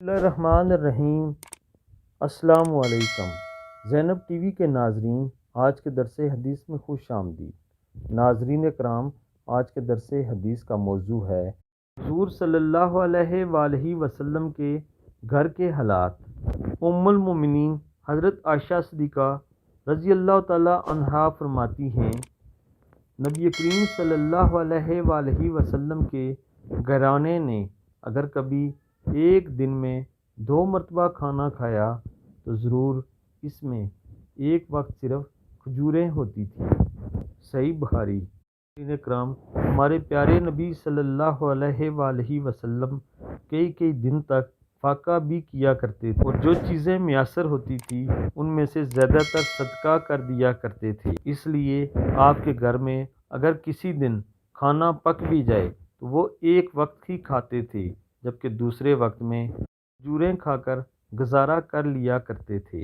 بسم اللہ الرحمن الرحیم۔ السلام علیکم زینب ٹی وی کے ناظرین، آج کے درس حدیث میں خوش آمدید۔ ناظرین اکرام، آج کے درس حدیث کا موضوع ہے حضور صلی اللہ علیہ وآلہ وسلم کے گھر کے حالات۔ ام المومنین حضرت عائشہ صدیقہ رضی اللہ تعالی عنہا فرماتی ہیں، نبی کریم صلی اللہ علیہ وآلہ وسلم کے گھرانے نے اگر کبھی ایک دن میں 2 مرتبہ کھانا کھایا تو ضرور اس میں ایک وقت صرف کھجوریں ہوتی تھیں۔ صحیح بخاری۔ اکرام، ہمارے پیارے نبی صلی اللہ علیہ وآلہ وسلم کئی دن تک فاقہ بھی کیا کرتے تھے، اور جو چیزیں میسر ہوتی تھی ان میں سے زیادہ تر صدقہ کر دیا کرتے تھے۔ اس لیے آپ کے گھر میں اگر کسی دن کھانا پک بھی جائے تو وہ ایک وقت ہی کھاتے تھے، جبکہ دوسرے وقت میں کھجوریں کھا کر گزارا کر لیا کرتے تھے۔